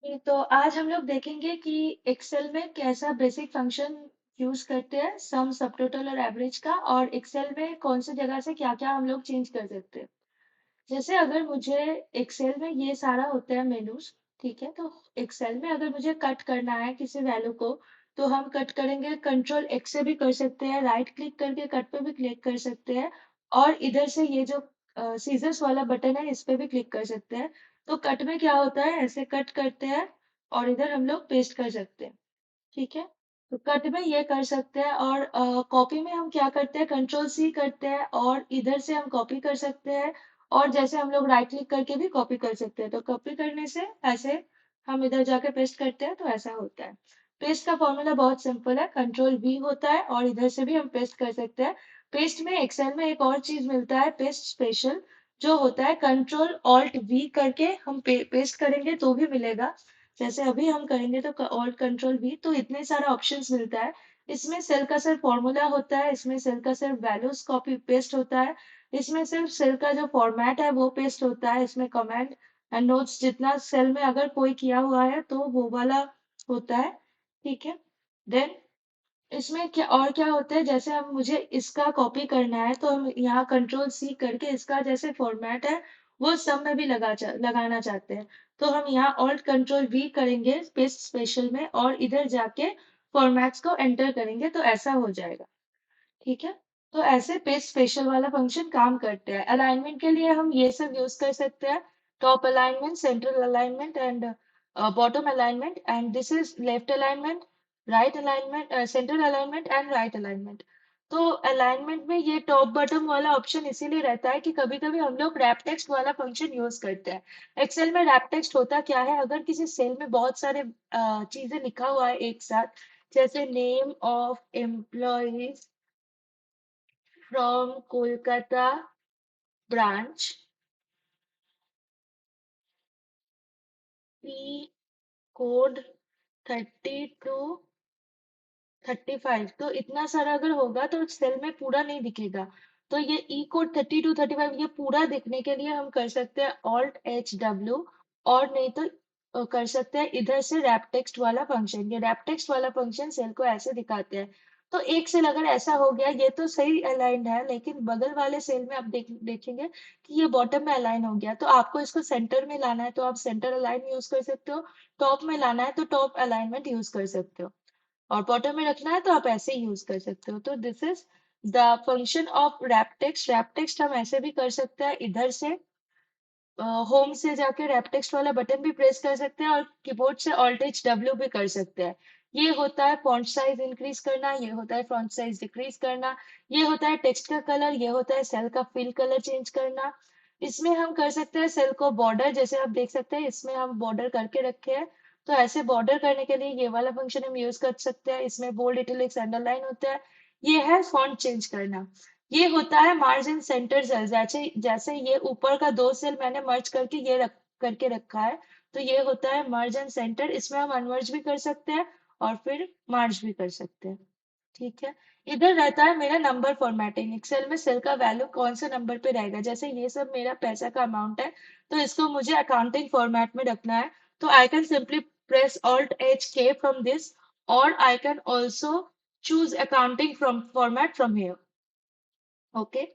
जी, तो आज हम लोग देखेंगे कि एक्सेल में कैसा बेसिक फंक्शन यूज करते हैं सम सब टोटल और एवरेज का, और एक्सेल में कौन सी जगह से क्या क्या हम लोग चेंज कर सकते हैं। जैसे अगर मुझे एक्सेल में ये सारा होता है मेनूज, ठीक है। तो एक्सेल में अगर मुझे कट करना है किसी वैल्यू को, तो हम कट करेंगे कंट्रोल एक्स से भी कर सकते हैं, राइट क्लिक करके कट पे भी क्लिक कर सकते हैं, और इधर से ये जो सीजर्स वाला बटन है इस पे भी क्लिक कर सकते हैं। तो कट में क्या होता है, ऐसे कट करते हैं और इधर हम लोग पेस्ट कर सकते हैं, ठीक है। तो कट में ये कर सकते हैं, और कॉपी में हम क्या करते हैं, कंट्रोल सी करते हैं और इधर से हम कॉपी कर सकते हैं। और जैसे हम लोग राइट क्लिक करके भी कॉपी कर सकते हैं, तो कॉपी करने से ऐसे हम इधर जाके पेस्ट करते हैं, तो ऐसा होता है। पेस्ट का फॉर्मूला बहुत सिंपल है, कंट्रोल वी होता है और इधर से भी हम पेस्ट कर सकते हैं। पेस्ट में एक्सेल में एक और चीज मिलता है, पेस्ट स्पेशल, जो होता है कंट्रोल ऑल्ट वी करके हम पेस्ट करेंगे तो भी मिलेगा। जैसे अभी हम करेंगे तो ऑल्ट कंट्रोल वी, तो इतने सारा ऑप्शंस मिलता है। इसमें सेल का सिर्फ फॉर्मूला होता है, इसमें सेल का सिर्फ वैल्यूज कॉपी पेस्ट होता है, इसमें सिर्फ सेल का जो फॉर्मेट है वो पेस्ट होता है, इसमें कमेंट एंड नोट्स जितना सेल में अगर कोई किया हुआ है तो वो वाला होता है, ठीक है। देन इसमें क्या और क्या होता है, जैसे हम मुझे इसका कॉपी करना है तो हम यहाँ कंट्रोल सी करके इसका जैसे फॉर्मेट है वो सब में भी लगाना चाहते हैं, तो हम यहाँ ऑल्ट कंट्रोल वी करेंगे पेस्ट स्पेशल में और इधर जाके फॉर्मेट्स को एंटर करेंगे तो ऐसा हो जाएगा, ठीक है। तो ऐसे पेज स्पेशल वाला फंक्शन काम करते हैं। अलाइनमेंट के लिए हम ये सब यूज कर सकते हैं, top alignment, central alignment and bottom alignment, and this is left alignment, right alignment, central alignment and right alignment. तो अलाइनमेंट में ये टॉप बॉटम वाला ऑप्शन इसीलिए रहता है कि कभी कभी हम लोग रैप टेक्स्ट वाला फंक्शन यूज करते हैं। एक्सेल में रैप टेक्स्ट होता क्या है, अगर किसी सेल में बहुत सारे चीजें लिखा हुआ है एक साथ, जैसे name of employees from Kolkata branch, P code 3235, तो इतना सारा अगर होगा तो सेल में पूरा नहीं दिखेगा। तो ये ई कोड 3235 ये पूरा दिखने के लिए हम कर सकते हैं ऑल्ट एच डब्ल्यू, और नहीं तो कर सकते हैं इधर से रैप टेक्स्ट वाला फंक्शन। ये रैप टेक्स्ट वाला फंक्शन सेल को ऐसे दिखाते हैं। तो एक सेल अगर ऐसा हो गया, ये तो सही अलाइंड है, लेकिन बगल वाले सेल में आप देखेंगे कि ये बॉटम में अलाइन हो गया, तो आपको इसको सेंटर में लाना है तो आप सेंटर अलाइन यूज कर सकते हो, टॉप में लाना है तो टॉप अलाइनमेंट यूज कर सकते हो, और बॉटम में रखना है तो आप ऐसे ही यूज कर सकते हो। तो this is the function of wrap text. Wrap text हम ऐसे भी कर सकते हैं, इधर से होम से जाके रैप टेक्स्ट वाला बटन भी प्रेस कर सकते हैं और कीबोर्ड से ऑल्ट एच डब्ल्यू भी कर सकते हैं। ये होता है फॉन्ट साइज इंक्रीज करना, ये होता है फॉन्ट साइज डिक्रीज करना, ये होता है टेक्स्ट का कलर, ये होता है सेल का फिल कलर चेंज करना। इसमें हम कर सकते हैं सेल को बॉर्डर, जैसे आप देख सकते हैं इसमें हम बॉर्डर करके रखे हैं, तो ऐसे बॉर्डर करने के लिए ये वाला फंक्शन हम यूज कर सकते हैं। इसमें बोल्ड इटैलिक्स अंडरलाइन होता है। ये है फॉन्ट चेंज करना। ये होता है मार्जिन सेंटर सेल, जैसे जैसे ये ऊपर का दो सेल मैंने मर्ज करके करके रखा है, तो ये होता है मर्ज एंड सेंटर। इसमें हम अनमर्ज भी कर सकते हैं और फिर मर्ज भी कर सकते हैं, ठीक है। इधर रहता है मेरा नंबर फॉर्मेटिंग, एक्सेल में सेल का वैल्यू कौन से नंबर पे रहेगा, जैसे ये सब मेरा पैसा का अमाउंट है तो इसको मुझे अकाउंटिंग फॉर्मेट में रखना है, तो I can simply press alt H के फ्रॉम दिस, और I can also choose accounting from format from here, okay.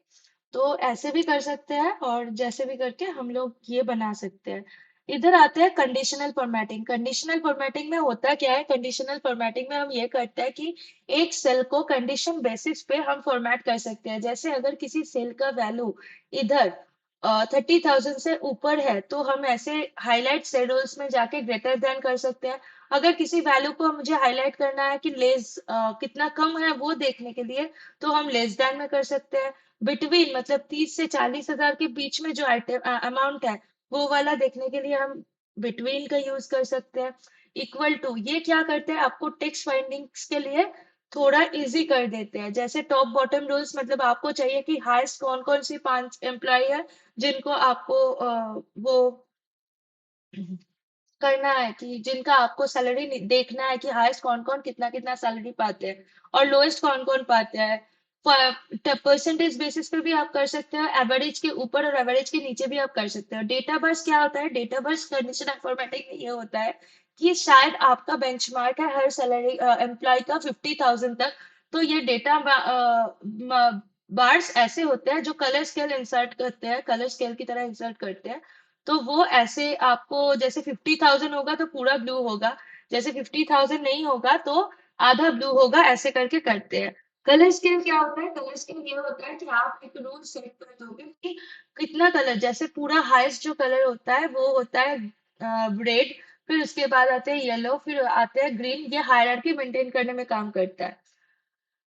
तो ऐसे भी कर सकते हैं और जैसे भी करके हम लोग ये बना सकते हैं। इधर आते हैं कंडीशनल फॉर्मेटिंग। कंडीशनल फॉर्मेटिंग में होता क्या है, कंडीशनल फॉर्मेटिंग में हम ये करते हैं कि एक सेल को कंडीशन बेसिस पे हम फॉर्मेट कर सकते हैं। जैसे अगर किसी सेल का वैल्यू इधर 30,000 से ऊपर है तो हम ऐसे हाईलाइट शेडोल्स में जाके ग्रेटर देन कर सकते हैं। अगर किसी वैल्यू को मुझे हाईलाइट करना है कि लेस कितना कम है वो देखने के लिए, तो हम लेस देन में कर सकते हैं। बिटवीन मतलब 30 से 40 हजार के बीच में जो आइटम अमाउंट है वो वाला देखने के लिए हम बिटवीन का यूज कर सकते हैं। इक्वल टू ये क्या करते हैं, आपको टेक्स्ट फाइंडिंग्स के लिए थोड़ा इजी कर देते हैं। जैसे टॉप बॉटम रूल्स, मतलब आपको चाहिए कि हाईएस्ट कौन कौन सी 5 एम्प्लॉय है जिनको आपको वो करना है, कि जिनका आपको सैलरी देखना है कि हाईएस्ट कौन कौन कितना कितना सैलरी पाते हैं और लोएस्ट कौन कौन पाते हैं। परसेंटेज बेसिस पे भी आप कर सकते हो, एवरेज के ऊपर और एवरेज के नीचे भी आप कर सकते हो। डेटा बर्स क्या होता है? डेटा बर्स कंडीशनल फॉर्मेटिंग में ये होता है कि शायद आपका बेंचमार्क है हर सैलरी एम्प्लॉय का 50,000 तक, तो ये डेटा बार्स ऐसे होते हैं जो कलर स्केल इंसर्ट करते हैं, कलर स्केल की तरह इंसर्ट करते हैं। तो वो ऐसे आपको जैसे 50,000 होगा तो पूरा ब्लू होगा, जैसे 50,000 नहीं होगा तो आधा ब्लू होगा, ऐसे करके करते हैं। कलर स्केल क्या होता है? कलर स्केल ये होता है कि आप एक रूल सेट कर दोगे कि कितना कलर, जैसे पूरा हाईएस्ट जो कलर होता है वो होता है रेड, फिर उसके बाद आते हैं येलो, फिर आते हैं ग्रीन। ये हायरार्की मेंटेन करने में काम करता है।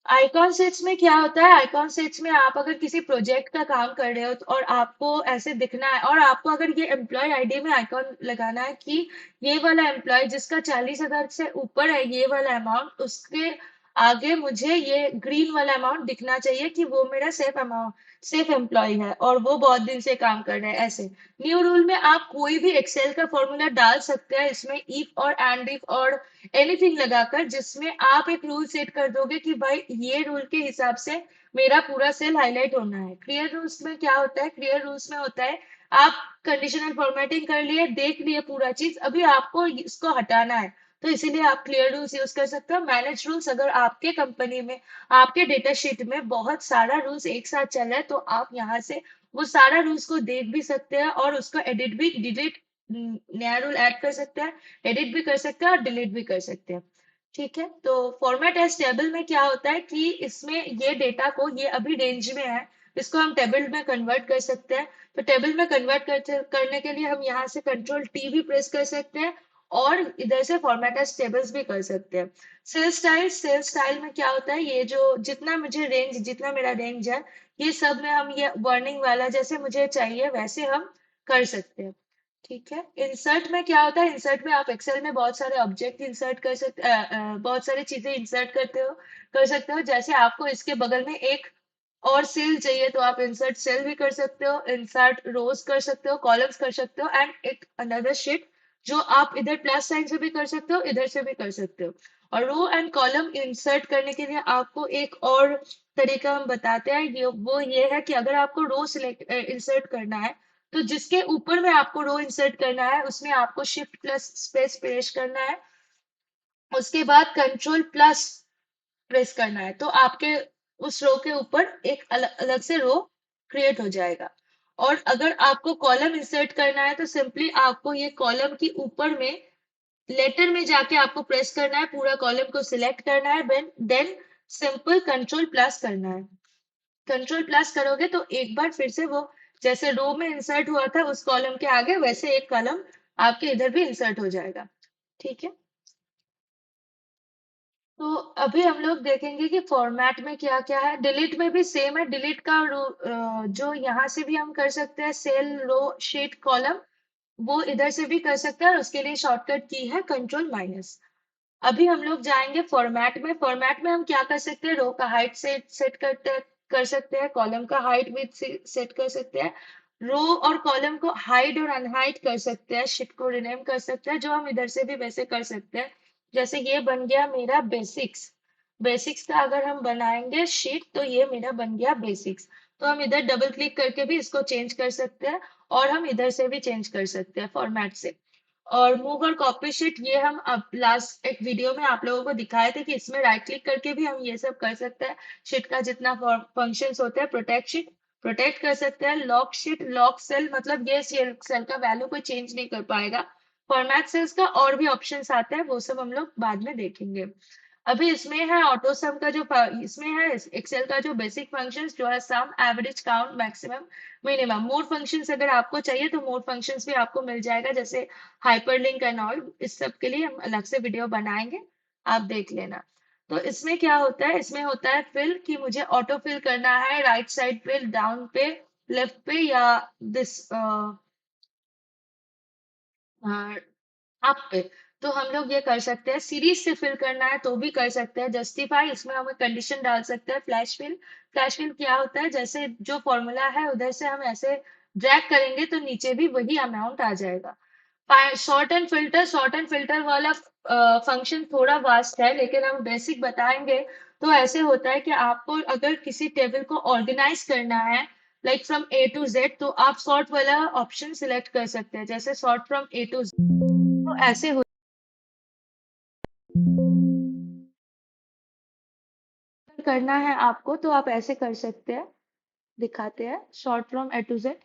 आइकॉन सेट्स में क्या होता है? आइकॉन सेट्स में आप अगर किसी प्रोजेक्ट का काम कर रहे हो और आपको ऐसे दिखना है, और आपको अगर ये एम्प्लॉय आईडी में आइकॉन लगाना है कि ये वाला एम्प्लॉय जिसका 40,000 से ऊपर है ये वाला अमाउंट, उसके आगे मुझे ये ग्रीन वाला अमाउंट दिखना चाहिए कि वो मेरा सेफ एम्प्लॉय है और वो बहुत दिन से काम कर रहे हैं। ऐसे न्यू रूल में आप कोई भी एक्सेल का फॉर्मूला डाल सकते हैं इसमें, इफ और एंड इफ और एनीथिंग लगाकर, जिसमें आप एक रूल सेट कर दोगे कि भाई ये रूल के हिसाब से मेरा पूरा सेल हाईलाइट होना है। क्लियर रूल्स में क्या होता है? क्लियर रूल्स में होता है आप कंडीशनल फॉर्मेटिंग कर लिए, देख लिए पूरा चीज, अभी आपको इसको हटाना है, तो इसीलिए आप क्लियर रूल्स यूज कर सकते हो। मैनेज रूल्स, अगर आपके कंपनी में आपके डेटा शीट में बहुत सारा रूल्स एक साथ चल रहा है तो आप यहाँ से वो सारा रूल्स को देख भी सकते हैं और उसको एडिट भी, डिलीट, नया रूल ऐड कर सकते हैं, एडिट भी कर सकते हैं और डिलीट भी कर सकते हैं। ठीक है, तो फॉर्मेट एज टेबल में क्या होता है कि इसमें ये डेटा को, ये अभी रेंज में है, इसको हम टेबल में कन्वर्ट कर सकते हैं। तो टेबल में कन्वर्ट करने के लिए हम यहाँ से कंट्रोल टी भी प्रेस कर सकते हैं और इधर से फॉर्मेट एज टेबल्स भी कर सकते हैं। सेल स्टाइल में क्या होता है? ये जो जितना मुझे रेंज, जितना मेरा रेंज है, ये सब में हम ये वर्निंग वाला जैसे मुझे चाहिए वैसे हम कर सकते हैं। ठीक है। इंसर्ट में क्या होता है? इंसर्ट में आप एक्सेल में बहुत सारे ऑब्जेक्ट इंसर्ट कर सकते, बहुत सारी चीजें इंसर्ट कर सकते हो। जैसे आपको इसके बगल में एक और सेल चाहिए तो आप इंसर्ट सेल भी कर सकते हो, इंसर्ट रोज कर सकते हो, कॉलम्स कर सकते हो, एंड एक अनदर शीट जो आप इधर प्लस साइन से भी कर सकते हो, इधर से भी कर सकते हो। और रो एंड कॉलम इंसर्ट करने के लिए आपको एक और तरीका हम बताते हैं, ये है कि अगर आपको रो सिलेक्ट इंसर्ट करना है तो जिसके ऊपर में आपको रो इंसर्ट करना है उसमें आपको शिफ्ट प्लस स्पेस प्रेस करना है, उसके बाद कंट्रोल प्लस प्रेस करना है, तो आपके उस रो के ऊपर एक अलग से रो क्रिएट हो जाएगा। और अगर आपको कॉलम इंसर्ट करना है तो सिंपली आपको ये कॉलम के ऊपर में लेटर में जाके आपको प्रेस करना है, पूरा कॉलम को सिलेक्ट करना है, देन सिंपल कंट्रोल प्लस करना है। कंट्रोल प्लस करोगे तो एक बार फिर से वो जैसे रो में इंसर्ट हुआ था उस कॉलम के आगे, वैसे एक कॉलम आपके इधर भी इंसर्ट हो जाएगा। ठीक है, तो अभी हम लोग देखेंगे कि फॉर्मेट में क्या क्या है। डिलीट में भी सेम है। डिलीट का जो यहाँ से भी हम कर सकते हैं, सेल, रो, शीट, कॉलम, वो इधर से भी कर सकते हैं और उसके लिए शॉर्टकट की है कंट्रोल माइनस। अभी हम लोग जाएंगे फॉर्मेट में। फॉर्मेट में हम क्या कर सकते हैं? रो का हाइट सेट कर सकते हैं, कॉलम का हाइट विथ सेट कर सकते हैं, रो और कॉलम को हाइड और अनहाइड कर सकते हैं, शीट को रिनेम कर सकते हैं, जो हम इधर से भी वैसे कर सकते हैं। जैसे ये बन गया मेरा बेसिक्स। बेसिक्स का अगर हम बनाएंगे शीट तो ये मेरा बन गया बेसिक्स। तो हम इधर डबल क्लिक करके भी इसको चेंज कर सकते हैं और हम इधर से भी चेंज कर सकते हैं फॉर्मेट से। और मूव और कॉपी शीट, ये हम अब लास्ट एक वीडियो में आप लोगों को दिखाए थे कि इसमें राइट क्लिक करके भी हम ये सब कर सकते हैं। शीट का जितना फंक्शंस होता है, प्रोटेक्ट शीट प्रोटेक्ट कर सकते हैं, लॉक शीट लॉक सेल, मतलब ये सेल का वैल्यू कोई चेंज नहीं कर पाएगा। फॉर्मेट सेल्स का और भी ऑप्शंस आते हैं, वो सब हम लोग बाद में देखेंगे। अभी इसमें है ऑटो सम का जो इसमें है एक्सेल का जो बेसिक फंक्शंस जो है सम, एवरेज, काउंट, मैक्सिमम, मिनिमम। मोर फंक्शंस अगर आपको चाहिए तो मोर फंक्शंस भी आपको मिल जाएगा, जैसे हाइपरलिंक एंड ऑल। इस सब के लिए हम अलग से वीडियो बनाएंगे, आप देख लेना। तो इसमें क्या होता है? इसमें होता है फिल, कि मुझे ऑटो फिल करना है राइट साइड पे, डाउन पे, लेफ्ट पे, या दिस अप पे। तो हम लोग ये कर सकते हैं। सीरीज से फिल करना है तो भी कर सकते हैं। जस्टिफाई, इसमें हम कंडीशन डाल सकते हैं। फ्लैश फिल क्या होता है? जैसे जो फॉर्मूला है उधर से हम ऐसे ड्रैग करेंगे तो नीचे भी वही अमाउंट आ जाएगा। शॉर्ट एंड फिल्टर वाला फंक्शन थोड़ा वास्ट है, लेकिन हम बेसिक बताएंगे तो ऐसे होता है कि आपको अगर किसी टेबल को ऑर्गेनाइज करना है like from A to Z, तो आप सॉर्ट वाला ऑप्शन सिलेक्ट कर सकते हैं, जैसे sort from A to Z. तो ऐसे करना है आपको तो आप ऐसे कर सकते हैं। दिखाते हैं sort from A to Z.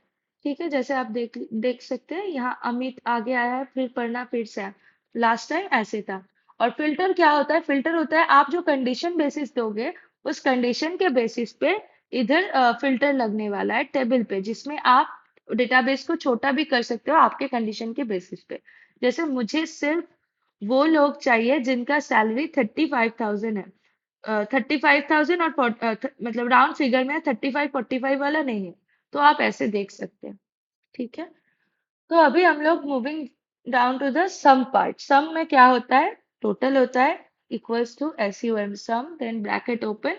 ठीक है, जैसे आप देख देख सकते हैं यहाँ अमित आगे आया है, फिर पढ़ना फिर से लास्ट टाइम ऐसे था। और फिल्टर क्या होता है? फिल्टर होता है आप जो कंडीशन बेसिस दोगे उस कंडीशन के बेसिस पे इधर फिल्टर लगने वाला है टेबल पे, जिसमें आप डेटाबेस को छोटा भी कर सकते हो आपके कंडीशन के बेसिस पे। जैसे मुझे सिर्फ वो लोग चाहिए जिनका सैलरी 35,000 है, 35,000 और मतलब राउंड फिगर में 35-45 वाला नहीं है। तो आप ऐसे देख सकते हैं। ठीक है, तो अभी हम लोग moving down to the sum part. Sum में क्या होता है? टोटल होता है equals to SUM sum, then bracket open.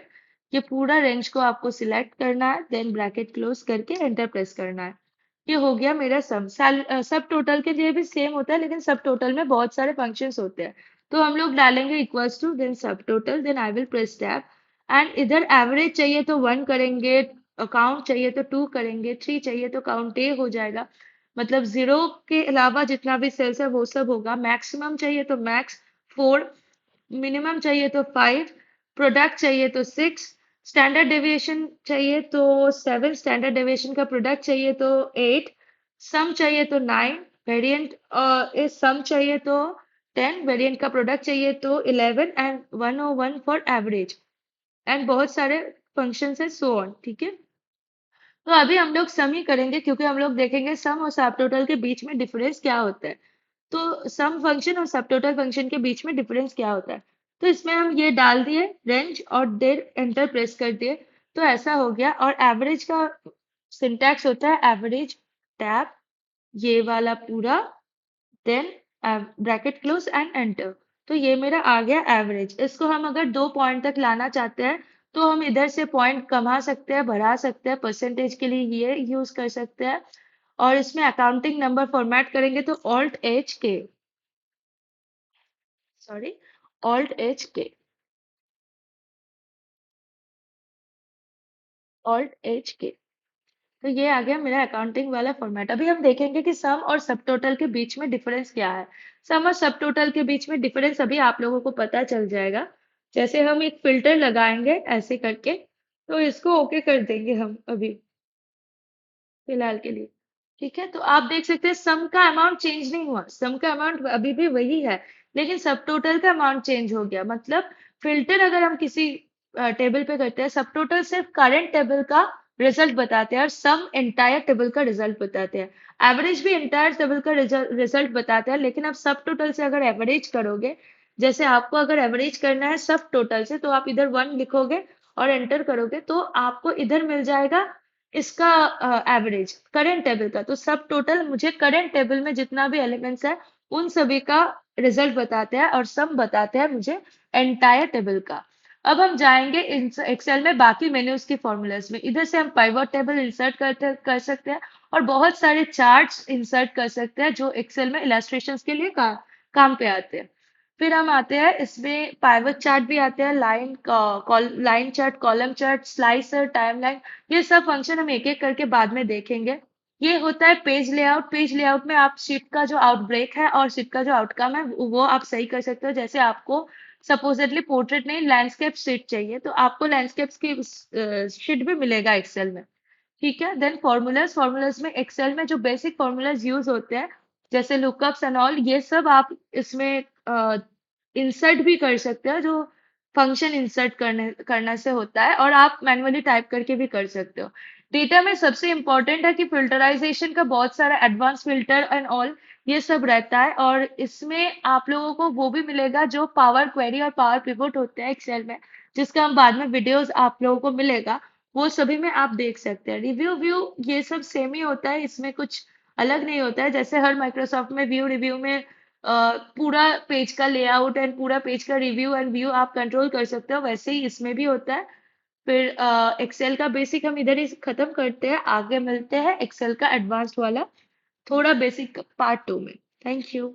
ये पूरा रेंज को आपको सिलेक्ट करना है, देन ब्रैकेट क्लोज करके एंटर प्रेस करना है। ये हो गया मेरा सम। सब टोटल के लिए भी सेम होता है, लेकिन सब टोटल में बहुत सारे फंक्शंस होते हैं। तो हम लोग डालेंगे इक्वल्स टू देन सब total, then I will press tab. And इधर एवरेज चाहिए तो 1 करेंगे, अकाउंट चाहिए तो 2 करेंगे, 3 चाहिए तो काउंट ए हो जाएगा। मतलब 0 के अलावा जितना भी सेल्स है वो सब होगा। मैक्सिमम चाहिए तो मैक्स 4, मिनिमम चाहिए तो 5, प्रोडक्ट चाहिए तो 6, स्टैंडर्ड डेविएशन चाहिए तो 7, स्टैंडर्ड डेविएशन का प्रोडक्ट चाहिए तो 8, सम चाहिए तो 9, वेरिएंट इस सम चाहिए तो 10, वेरिएंट का प्रोडक्ट चाहिए तो 11, एंड 101 फॉर एवरेज। एंड बहुत सारे फंक्शंस है, सो ऑन। ठीक है, तो अभी हम लोग सम ही करेंगे, क्योंकि हम लोग देखेंगे सम और सब टोटल के बीच में डिफरेंस क्या होता है। तो सम फंक्शन और सब टोटल फंक्शन के बीच में डिफरेंस क्या होता है? तो इसमें हम ये डाल दिए रेंज और देर एंटर प्रेस कर दिए, तो ऐसा हो गया। और एवरेज का सिंटैक्स होता है एवरेज टैब, ये वाला पूरा, then bracket close and enter. तो ये मेरा आ गया एवरेज। इसको हम अगर 2 पॉइंट तक लाना चाहते हैं तो हम इधर से पॉइंट कमा सकते हैं, बढ़ा सकते हैं। परसेंटेज के लिए ये यूज कर सकते हैं। और इसमें अकाउंटिंग नंबर फॉर्मेट करेंगे तो Alt-H-K, सॉरी, Alt-H-K, Alt-H-K। तो ये आ गया मेरा अकाउंटिंग वाला फॉर्मेट। अभी हम देखेंगे कि सम और सब टोटल के बीच में डिफरेंस क्या है। सम और सब टोटल के बीच में डिफरेंस अभी आप लोगों को पता चल जाएगा। जैसे हम एक फिल्टर लगाएंगे ऐसे करके, तो इसको ओके कर देंगे हम अभी फिलहाल के लिए। ठीक है, तो आप देख सकते हैं सम का अमाउंट चेंज नहीं हुआ, सम का अमाउंट अभी भी वही है, लेकिन सब टोटल का अमाउंट चेंज हो गया। मतलब फिल्टर अगर हम किसी टेबल पे करते हैं, सब टोटल सिर्फ करंट टेबल का रिजल्ट बताते हैं और सम एंटायर टेबल का रिजल्ट बताते हैं। एवरेज भी एंटायर टेबल का रिजल्ट बताते हैं, लेकिन आप सब टोटल से अगर एवरेज करोगे, जैसे आपको अगर एवरेज करना है सब टोटल से, तो आप इधर 1 लिखोगे और एंटर करोगे, तो आपको इधर मिल जाएगा इसका एवरेज करंट टेबल का। तो सब टोटल मुझे करंट टेबल में जितना भी एलिमेंट्स है उन सभी का रिजल्ट बताते हैं, और सम बताते हैं मुझे एंटायर टेबल का। अब हम जाएंगे एक्सेल में बाकी मेन्यूज की फॉर्मूलाज में। इधर से हम पाइवट टेबल इंसर्ट कर सकते हैं और बहुत सारे चार्ट्स इंसर्ट कर सकते हैं जो एक्सेल में इलास्ट्रेशंस के लिए काम पे आते हैं। फिर हम आते हैं, इसमें पाइवट चार्ट भी आते हैं, line chart, column chart, slicer, timeline. ये सब फंक्शन हम एक एक करके बाद में देखेंगे। ये होता है पेज लेआउट। पेज लेआउट में आप शीट का जो आउटब्रेक है और शीट का जो आउटकम है वो आप सही कर सकते हो। जैसे आपको सपोजिटली पोर्ट्रेट नहीं लैंडस्केप शीट चाहिए, तो आपको लैंडस्केप की शीट भी मिलेगा एक्सेल में। ठीक है, देन फॉर्मूलाज। फॉर्मूलाज में एक्सेल में जो बेसिक फॉर्मूलाज यूज होते हैं, जैसे लुकअप्स एंड ऑल, ये सब आप इसमें इंसर्ट भी कर सकते हो, जो फंक्शन इंसर्ट करना से होता है, और आप मैन्युअली टाइप करके भी कर सकते हो। डेटा में सबसे इंपॉर्टेंट है कि फिल्टराइजेशन का बहुत सारा एडवांस फिल्टर एंड ऑल ये सब रहता है, और इसमें आप लोगों को वो भी मिलेगा जो पावर क्वेरी और पावर पिवट होते हैं एक्सेल में, जिसका हम बाद में वीडियोस आप लोगों को मिलेगा, वो सभी में आप देख सकते हैं। रिव्यू व्यू ये सब सेम ही होता है, इसमें कुछ अलग नहीं होता है। जैसे हर माइक्रोसॉफ्ट में व्यू रिव्यू में पूरा पेज का लेआउट एंड पूरा पेज का रिव्यू एंड व्यू आप कंट्रोल कर सकते हो, वैसे ही इसमें भी होता है। फिर एक्सेल का बेसिक हम इधर ही खत्म करते हैं, आगे मिलते हैं एक्सेल का एडवांस्ड वाला थोड़ा बेसिक पार्ट 2 में। Thank you.